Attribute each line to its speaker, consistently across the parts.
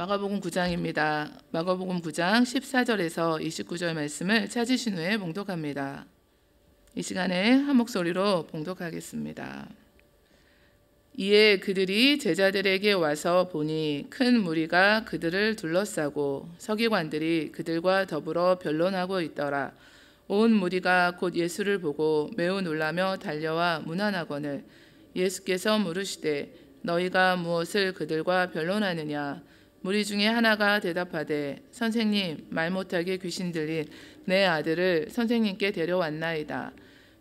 Speaker 1: 마가복음 9장입니다. 마가복음 9장 14절에서 29절 말씀을 찾으신 후에 봉독합니다. 이 시간에 한 목소리로 봉독하겠습니다. 이에 그들이 제자들에게 와서 보니 큰 무리가 그들을 둘러싸고 서기관들이 그들과 더불어 변론하고 있더라. 온 무리가 곧 예수를 보고 매우 놀라며 달려와 문안하거늘 예수께서 물으시되 너희가 무엇을 그들과 변론하느냐? 무리 중에 하나가 대답하되 선생님, 말 못하게 귀신 들린 내 아들을 선생님께 데려왔나이다.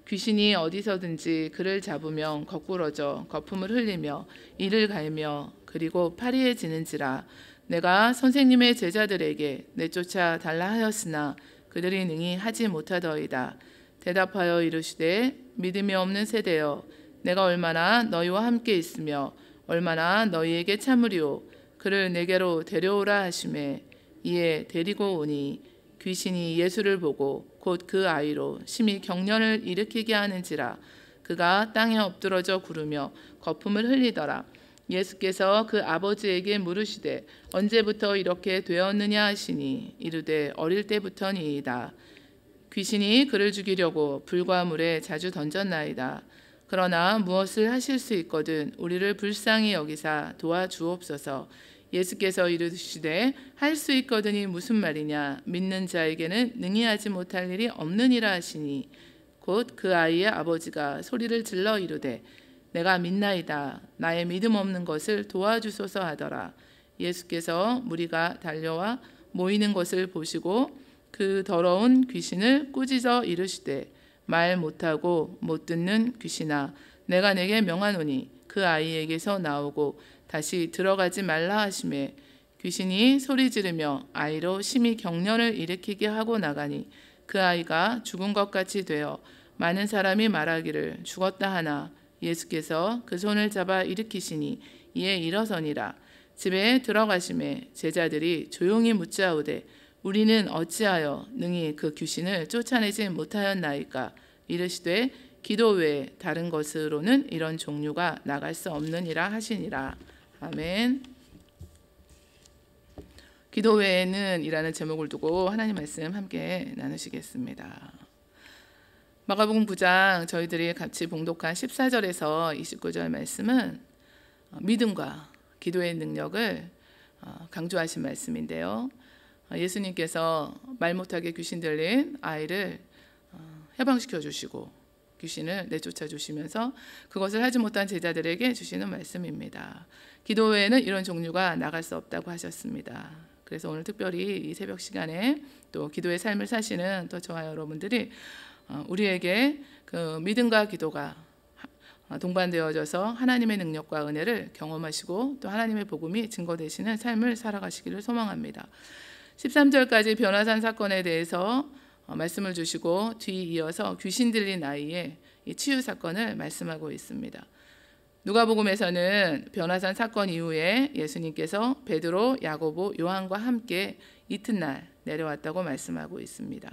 Speaker 1: 귀신이 어디서든지 그를 잡으면 거꾸러져 거품을 흘리며 이를 갈며 그리고 파리해지는지라. 내가 선생님의 제자들에게 내쫓아 달라 하였으나 그들이 능히 하지 못하더이다. 대답하여 이르시되 믿음이 없는 세대여, 내가 얼마나 너희와 함께 있으며 얼마나 너희에게 참으리오. 그를 내게로 데려오라 하시매 이에 데리고 오니 귀신이 예수를 보고 곧 그 아이로 심히 경련을 일으키게 하는지라. 그가 땅에 엎드러져 구르며 거품을 흘리더라. 예수께서 그 아버지에게 물으시되 언제부터 이렇게 되었느냐 하시니 이르되 어릴 때부터니이다. 귀신이 그를 죽이려고 불과 물에 자주 던졌나이다. 그러나 무엇을 하실 수 있거든 우리를 불쌍히 여기사 도와주옵소서. 예수께서 이르시되 할 수 있거든이 무슨 말이냐? 믿는 자에게는 능히 하지 못할 일이 없느니라 하시니 곧 그 아이의 아버지가 소리를 질러 이르되 내가 믿나이다. 나의 믿음 없는 것을 도와주소서 하더라. 예수께서 무리가 달려와 모이는 것을 보시고 그 더러운 귀신을 꾸짖어 이르시되 말 못하고 못 듣는 귀신아, 내가 내게 명하노니 그 아이에게서 나오고 다시 들어가지 말라 하시매 귀신이 소리 지르며 아이로 심히 경련을 일으키게 하고 나가니 그 아이가 죽은 것 같이 되어 많은 사람이 말하기를 죽었다 하나 예수께서 그 손을 잡아 일으키시니 이에 일어서니라. 집에 들어가시매 제자들이 조용히 묻자오되 우리는 어찌하여 능히 그 귀신을 쫓아내지 못하였나이까? 이르시되 기도 외에 다른 것으로는 이런 종류가 나갈 수 없느니라 하시니라. 아멘. 기도 외에는 이라는 제목을 두고 하나님 말씀 함께 나누시겠습니다. 마가복음 9장 저희들이 같이 봉독한 14절에서 29절 말씀은 믿음과 기도의 능력을 강조하신 말씀인데요. 예수님께서 말 못하게 귀신 들린 아이를 해방시켜 주시고 귀신을 내쫓아 주시면서 그것을 하지 못한 제자들에게 주시는 말씀입니다. 기도 외에는 이런 종류가 나갈 수 없다고 하셨습니다. 그래서 오늘 특별히 이 새벽 시간에 또 기도의 삶을 사시는 또 저와 여러분들이 우리에게 그 믿음과 기도가 동반되어져서 하나님의 능력과 은혜를 경험하시고 또 하나님의 복음이 증거되시는 삶을 살아가시기를 소망합니다. 13절까지 변화산 사건에 대해서 말씀을 주시고 뒤이어서 귀신 들린 아이의 치유 사건을 말씀하고 있습니다. 누가복음에서는 변화산 사건 이후에 예수님께서 베드로, 야고보, 요한과 함께 이튿날 내려왔다고 말씀하고 있습니다.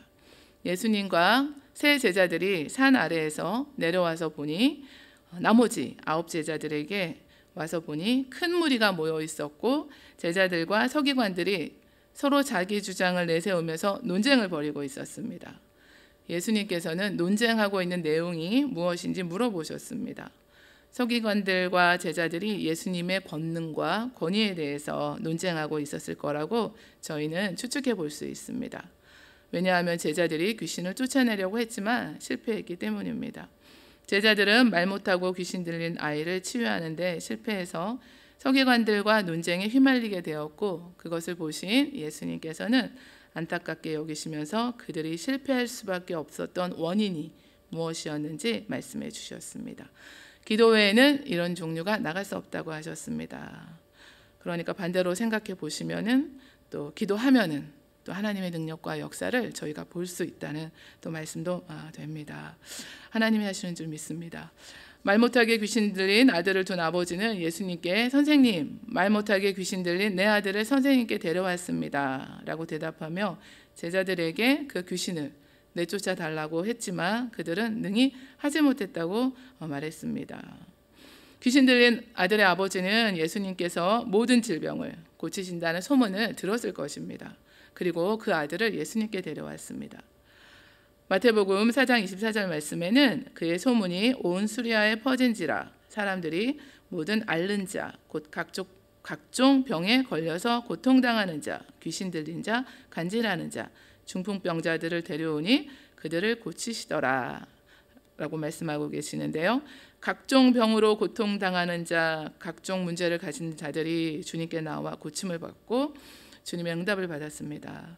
Speaker 1: 예수님과 세 제자들이 산 아래에서 내려와서 보니 나머지 9 제자들에게 와서 보니 큰 무리가 모여 있었고 제자들과 서기관들이 서로 자기 주장을 내세우면서 논쟁을 벌이고 있었습니다. 예수님께서는 논쟁하고 있는 내용이 무엇인지 물어보셨습니다. 서기관들과 제자들이 예수님의 권능과 권위에 대해서 논쟁하고 있었을 거라고 저희는 추측해 볼 수 있습니다. 왜냐하면 제자들이 귀신을 쫓아내려고 했지만 실패했기 때문입니다. 제자들은 말 못하고 귀신 들린 아이를 치유하는데 실패해서 서기관들과 논쟁에 휘말리게 되었고 그것을 보신 예수님께서는 안타깝게 여기시면서 그들이 실패할 수밖에 없었던 원인이 무엇이었는지 말씀해 주셨습니다. 기도 외에는 이런 종류가 나갈 수 없다고 하셨습니다. 그러니까 반대로 생각해 보시면은 또 기도하면은 또 하나님의 능력과 역사를 저희가 볼 수 있다는 또 말씀도 됩니다. 하나님이 하시는 줄 믿습니다. 말 못하게 귀신 들린 아들을 둔 아버지는 예수님께 선생님, 말 못하게 귀신 들린 내 아들을 선생님께 데려왔습니다 라고 대답하며 제자들에게 그 귀신을 내쫓아 달라고 했지만 그들은 능히 하지 못했다고 말했습니다. 귀신 들린 아들의 아버지는 예수님께서 모든 질병을 고치신다는 소문을 들었을 것입니다. 그리고 그 아들을 예수님께 데려왔습니다. 마태복음 4장 24절 말씀에는 그의 소문이 온 수리아에 퍼진지라 사람들이 모든 앓는 자, 곧 각종 병에 걸려서 고통당하는 자, 귀신 들린 자, 간질하는 자, 중풍병자들을 데려오니 그들을 고치시더라 라고 말씀하고 계시는데요. 각종 병으로 고통당하는 자, 각종 문제를 가진 자들이 주님께 나와 고침을 받고 주님의 응답을 받았습니다.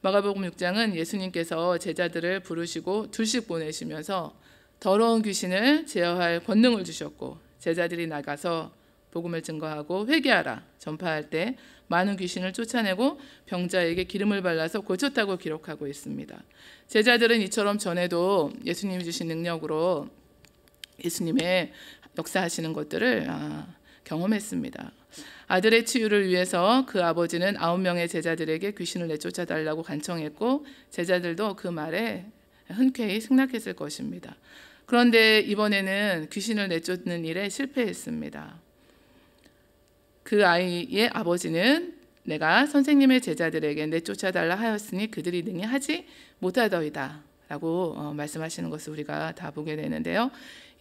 Speaker 1: 마가복음 6장은 예수님께서 제자들을 부르시고 둘씩 보내시면서 더러운 귀신을 제어할 권능을 주셨고 제자들이 나가서 복음을 증거하고 회개하라 전파할 때 많은 귀신을 쫓아내고 병자에게 기름을 발라서 고쳤다고 기록하고 있습니다. 제자들은 이처럼 전에도 예수님이 주신 능력으로 예수님의 역사하시는 것들을 경험했습니다. 아들의 치유를 위해서 그 아버지는 9명의 제자들에게 귀신을 내쫓아달라고 간청했고 제자들도 그 말에 흔쾌히 승낙했을 것입니다. 그런데 이번에는 귀신을 내쫓는 일에 실패했습니다. 그 아이의 아버지는 내가 선생님의 제자들에게 내쫓아달라 하였으니 그들이 능히 하지 못하더이다 라고 말씀하시는 것을 우리가 다 보게 되는데요.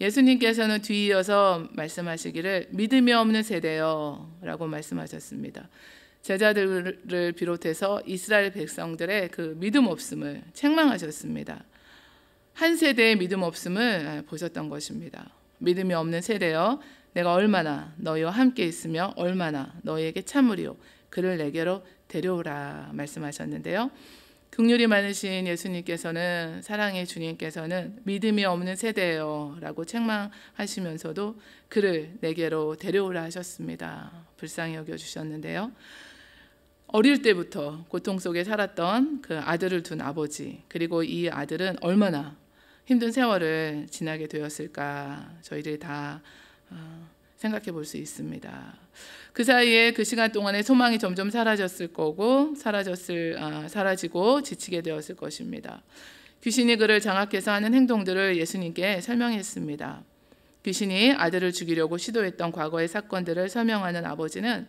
Speaker 1: 예수님께서는 뒤이어서 말씀하시기를 믿음이 없는 세대여 라고 말씀하셨습니다. 제자들을 비롯해서 이스라엘 백성들의 그 믿음 없음을 책망하셨습니다. 한 세대의 믿음 없음을 보셨던 것입니다. 믿음이 없는 세대여 내가 얼마나 너희와 함께 있으며 얼마나 너희에게 참으리요 그를 내게로 데려오라 말씀하셨는데요. 긍휼이 많으신 예수님께서는 사랑의 주님께서는 믿음이 없는 세대예요 라고 책망하시면서도 그를 내게로 데려오라 하셨습니다. 불쌍히 여겨주셨는데요. 어릴 때부터 고통 속에 살았던 그 아들을 둔 아버지 그리고 이 아들은 얼마나 힘든 세월을 지나게 되었을까 저희들이 다 생각해 볼 수 있습니다. 그 사이에 그 시간 동안에 소망이 점점 사라졌을 거고 사라지고 지치게 되었을 것입니다. 귀신이 그를 장악해서 하는 행동들을 예수님께 설명했습니다. 귀신이 아들을 죽이려고 시도했던 과거의 사건들을 설명하는 아버지는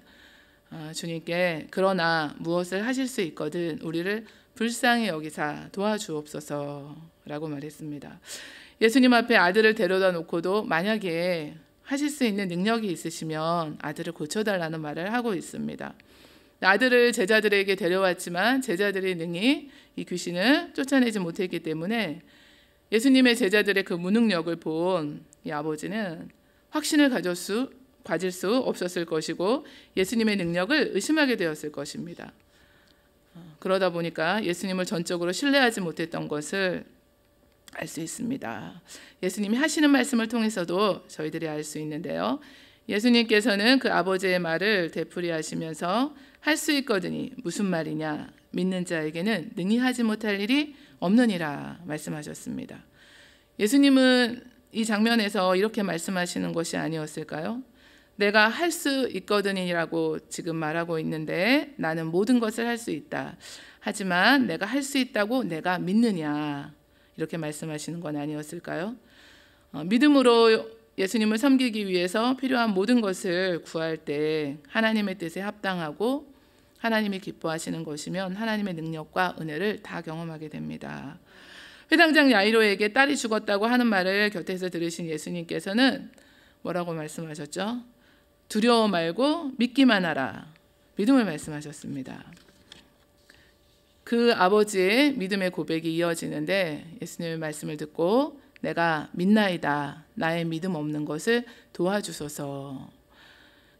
Speaker 1: 주님께 그러나 무엇을 하실 수 있거든 우리를 불쌍히 여기사 도와주옵소서라고 말했습니다. 예수님 앞에 아들을 데려다 놓고도 만약에 하실 수 있는 능력이 있으시면 아들을 고쳐달라는 말을 하고 있습니다. 아들을 제자들에게 데려왔지만 제자들이 능히 이 귀신을 쫓아내지 못했기 때문에 예수님의 제자들의 그 무능력을 본 이 아버지는 확신을 가질 수 없었을 것이고 예수님의 능력을 의심하게 되었을 것입니다. 그러다 보니까 예수님을 전적으로 신뢰하지 못했던 것을 알 수 있습니다. 예수님이 하시는 말씀을 통해서도 저희들이 알 수 있는데요. 예수님께서는 그 아버지의 말을 되풀이하시면서 할 수 있거든이 무슨 말이냐 믿는 자에게는 능히 하지 못할 일이 없느니라 말씀하셨습니다. 예수님은 이 장면에서 이렇게 말씀하시는 것이 아니었을까요? 내가 할 수 있거든이라고 지금 말하고 있는데 나는 모든 것을 할 수 있다. 하지만 내가 할 수 있다고 내가 믿느냐 이렇게 말씀하시는 건 아니었을까요? 믿음으로 예수님을 섬기기 위해서 필요한 모든 것을 구할 때 하나님의 뜻에 합당하고 하나님이 기뻐하시는 것이면 하나님의 능력과 은혜를 다 경험하게 됩니다. 회당장 야이로에게 딸이 죽었다고 하는 말을 곁에서 들으신 예수님께서는 뭐라고 말씀하셨죠? 두려워 말고 믿기만 하라. 믿음을 말씀하셨습니다. 그 아버지의 믿음의 고백이 이어지는데 예수님의 말씀을 듣고 내가 믿나이다. 나의 믿음 없는 것을 도와주소서.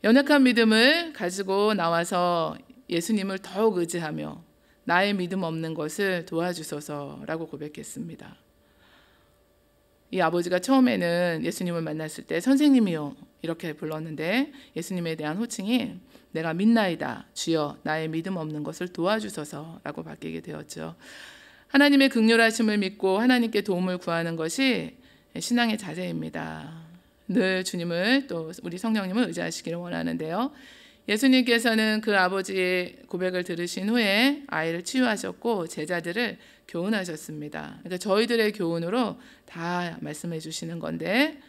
Speaker 1: 연약한 믿음을 가지고 나와서 예수님을 더욱 의지하며 나의 믿음 없는 것을 도와주소서라고 고백했습니다. 이 아버지가 처음에는 예수님을 만났을 때 선생님이요 이렇게 불렀는데 예수님에 대한 호칭이 내가 믿나이다 주여 나의 믿음 없는 것을 도와주소서라고 바뀌게 되었죠. 하나님의 긍휼하심을 믿고 하나님께 도움을 구하는 것이 신앙의 자세입니다. 늘 주님을 또 우리 성령님을 의지하시기를 원하는데요. 예수님께서는 그 아버지의 고백을 들으신 후에 아이를 치유하셨고 제자들을 교훈하셨습니다. 그러니까 저희들의 교훈으로 다 말씀해 주시는 건데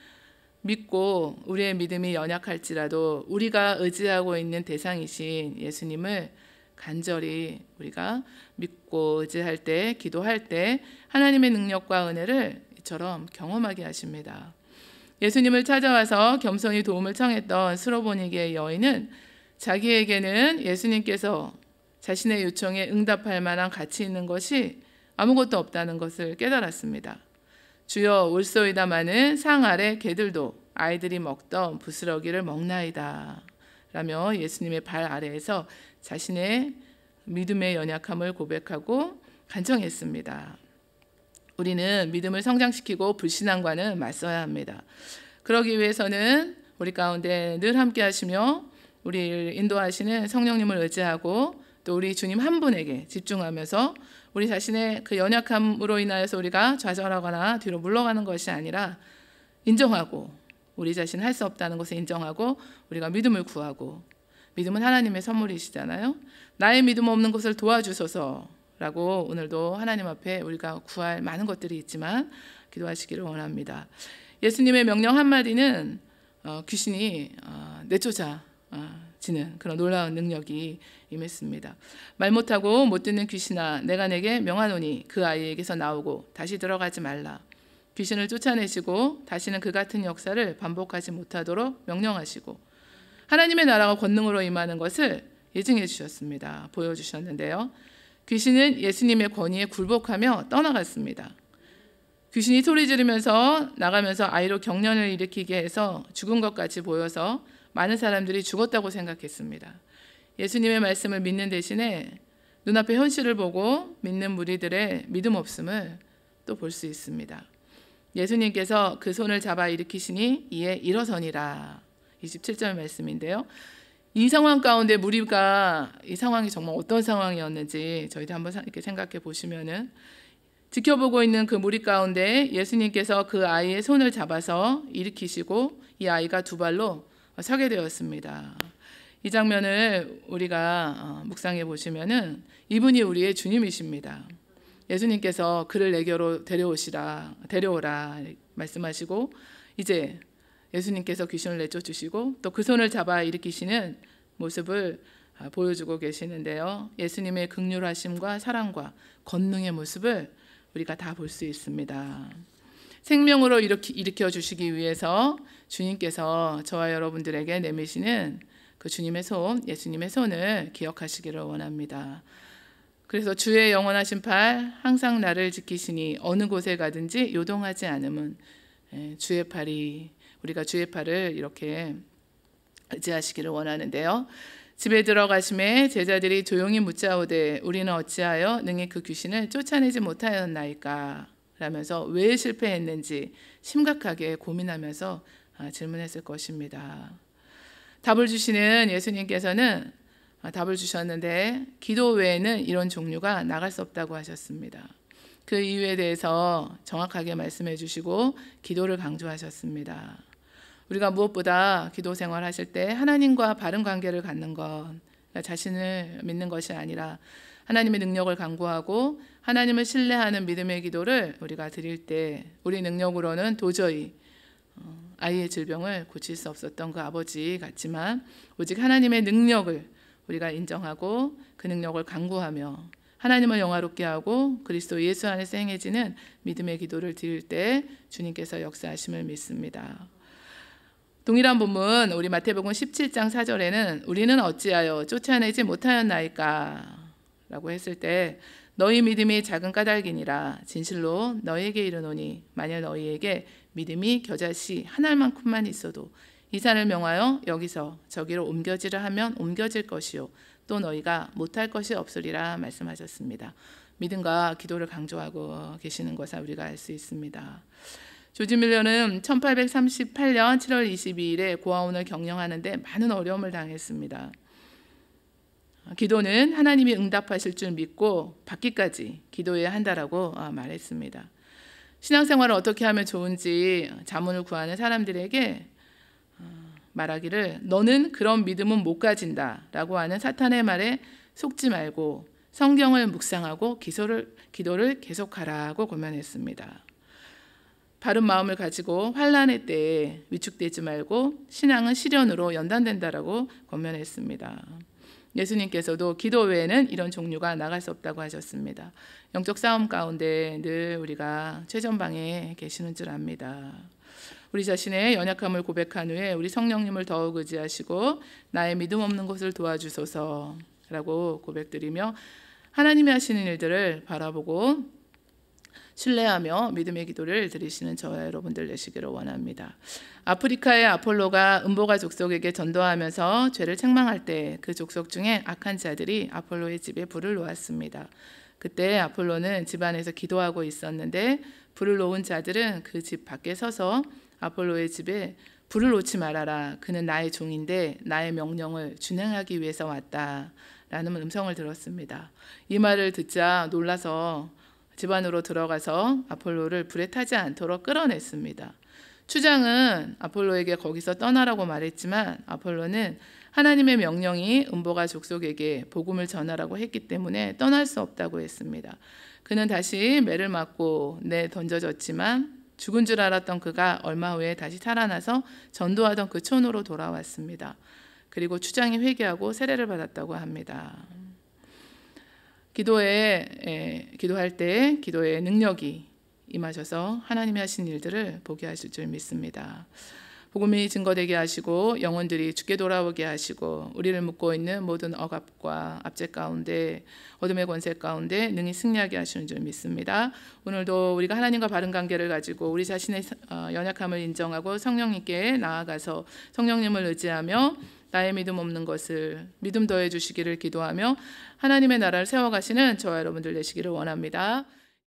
Speaker 1: 믿고 우리의 믿음이 연약할지라도 우리가 의지하고 있는 대상이신 예수님을 간절히 우리가 믿고 의지할 때, 기도할 때 하나님의 능력과 은혜를 이처럼 경험하게 하십니다. 예수님을 찾아와서 겸손히 도움을 청했던 스로보니게의 여인은 자기에게는 예수님께서 자신의 요청에 응답할 만한 가치 있는 것이 아무것도 없다는 것을 깨달았습니다. 주여 올소이다마는 상 아래 개들도 아이들이 먹던 부스러기를 먹나이다 라며 예수님의 발 아래에서 자신의 믿음의 연약함을 고백하고 간청했습니다. 우리는 믿음을 성장시키고 불신앙과는 맞서야 합니다. 그러기 위해서는 우리 가운데 늘 함께 하시며 우리를 인도하시는 성령님을 의지하고 또 우리 주님 한 분에게 집중하면서 우리 자신의 그 연약함으로 인하여서 우리가 좌절하거나 뒤로 물러가는 것이 아니라 인정하고 우리 자신 할 수 없다는 것을 인정하고 우리가 믿음을 구하고, 믿음은 하나님의 선물이시잖아요. 나의 믿음 없는 것을 도와주소서라고 오늘도 하나님 앞에 우리가 구할 많은 것들이 있지만 기도하시기를 원합니다. 예수님의 명령 한마디는 귀신이 내쫓아지는 그런 놀라운 능력이 임했습니다. 말 못하고 못 듣는 귀신아, 내가 내게 명하노니 그 아이에게서 나오고 다시 들어가지 말라. 귀신을 쫓아내시고 다시는 그 같은 역사를 반복하지 못하도록 명령하시고 하나님의 나라가 권능으로 임하는 것을 예증해 주셨습니다. 보여주셨는데요. 귀신은 예수님의 권위에 굴복하며 떠나갔습니다. 귀신이 소리 지르면서 나가면서 아이로 경련을 일으키게 해서 죽은 것 같이 보여서 많은 사람들이 죽었다고 생각했습니다. 예수님의 말씀을 믿는 대신에 눈앞의 현실을 보고 믿는 무리들의 믿음 없음을 또 볼 수 있습니다. 예수님께서 그 손을 잡아 일으키시니 이에 일어서니라. 27절 말씀인데요. 이 상황 가운데 무리가 이 상황이 정말 어떤 상황이었는지 저희도 한번 이렇게 생각해 보시면은 지켜보고 있는 그 무리 가운데 예수님께서 그 아이의 손을 잡아서 일으키시고 이 아이가 두 발로 서게 되었습니다. 이 장면을 우리가 묵상해 보시면은 이분이 우리의 주님이십니다. 예수님께서 그를 내게로 데려오라 말씀하시고 이제 예수님께서 귀신을 내쫓으시고 또 그 손을 잡아 일으키시는 모습을 보여주고 계시는데요. 예수님의 긍휼하심과 사랑과 권능의 모습을 우리가 다 볼 수 있습니다. 생명으로 일으켜 주시기 위해서 주님께서 저와 여러분들에게 내미시는 그 주님의 손, 예수님의 손을 기억하시기를 원합니다. 그래서 주의 영원하신 팔 항상 나를 지키시니 어느 곳에 가든지 요동하지 않음은 주의 팔이, 우리가 주의 팔을 이렇게 의지하시기를 원하는데요. 집에 들어가심에 제자들이 조용히 묻자오되 우리는 어찌하여 능히 그 귀신을 쫓아내지 못하였나이까 라면서 왜 실패했는지 심각하게 고민하면서 질문했을 것입니다. 답을 주시는 예수님께서는 답을 주셨는데 기도 외에는 이런 종류가 나갈 수 없다고 하셨습니다. 그 이유에 대해서 정확하게 말씀해 주시고 기도를 강조하셨습니다. 우리가 무엇보다 기도 생활하실 때 하나님과 바른 관계를 갖는 것, 자신을 믿는 것이 아니라 하나님의 능력을 간구하고 하나님을 신뢰하는 믿음의 기도를 우리가 드릴 때 우리 능력으로는 도저히 아이의 질병을 고칠 수 없었던 그 아버지 같지만 오직 하나님의 능력을 우리가 인정하고 그 능력을 간구하며 하나님을 영화롭게 하고 그리스도 예수 안에서 행해지는 믿음의 기도를 드릴 때 주님께서 역사하심을 믿습니다. 동일한 본문 우리 마태복음 17장 4절에는 우리는 어찌하여 쫓아내지 못하였나이까 라고 했을 때 너희 믿음이 작은 까닭이니라 진실로 너희에게 이르노니 만일 너희에게 믿음이 겨자씨 한 알만큼만 있어도 이 산을 명하여 여기서 저기로 옮겨지라 하면 옮겨질 것이요 또 너희가 못할 것이 없으리라 말씀하셨습니다. 믿음과 기도를 강조하고 계시는 것을 우리가 알 수 있습니다. 조지 밀러는 1838년 7월 22일에 고아원을 경영하는데 많은 어려움을 당했습니다. 기도는 하나님이 응답하실 줄 믿고 받기까지 기도해야 한다라고 말했습니다. 신앙생활을 어떻게 하면 좋은지 자문을 구하는 사람들에게 말하기를 너는 그런 믿음은 못 가진다라고 하는 사탄의 말에 속지 말고 성경을 묵상하고 기도를 계속하라고 권면했습니다. 바른 마음을 가지고 환난의 때에 위축되지 말고 신앙은 시련으로 연단된다라고 권면했습니다. 예수님께서도 기도 외에는 이런 종류가 나갈 수 없다고 하셨습니다. 영적 싸움 가운데 늘 우리가 최전방에 계시는 줄 압니다. 우리 자신의 연약함을 고백한 후에 우리 성령님을 더욱 의지하시고 나의 믿음 없는 것을 도와주소서라고 고백드리며 하나님이 하시는 일들을 바라보고 신뢰하며 믿음의 기도를 드리시는 저와 여러분들 되시기를 원합니다. 아프리카의 아폴로가 음보가 족속에게 전도하면서 죄를 책망할 때 그 족속 중에 악한 자들이 아폴로의 집에 불을 놓았습니다. 그때 아폴로는 집 안에서 기도하고 있었는데 불을 놓은 자들은 그 집 밖에 서서 아폴로의 집에 불을 놓지 말아라. 그는 나의 종인데 나의 명령을 준행하기 위해서 왔다. 라는 음성을 들었습니다. 이 말을 듣자 놀라서 집 안으로 들어가서 아폴로를 불에 타지 않도록 끌어냈습니다. 추장은 아폴로에게 거기서 떠나라고 말했지만 아폴로는 하나님의 명령이 음보가 족속에게 복음을 전하라고 했기 때문에 떠날 수 없다고 했습니다. 그는 다시 매를 맞고 던져졌지만 죽은 줄 알았던 그가 얼마 후에 다시 살아나서 전도하던 그 촌으로 돌아왔습니다. 그리고 추장이 회개하고 세례를 받았다고 합니다. 기도할 때 기도의 능력이 임하셔서 하나님이 하신 일들을 보게 하실 줄 믿습니다. 복음이 증거되게 하시고 영혼들이 주께 돌아오게 하시고 우리를 묶고 있는 모든 억압과 압제 가운데 어둠의 권세 가운데 능히 승리하게 하시는 줄 믿습니다. 오늘도 우리가 하나님과 바른 관계를 가지고 우리 자신의 연약함을 인정하고 성령님께 나아가서 성령님을 의지하며 나의 믿음 없는 것을 믿음 더해 주시기를 기도하며 하나님의 나라를 세워가시는 저와 여러분들 되시기를 원합니다.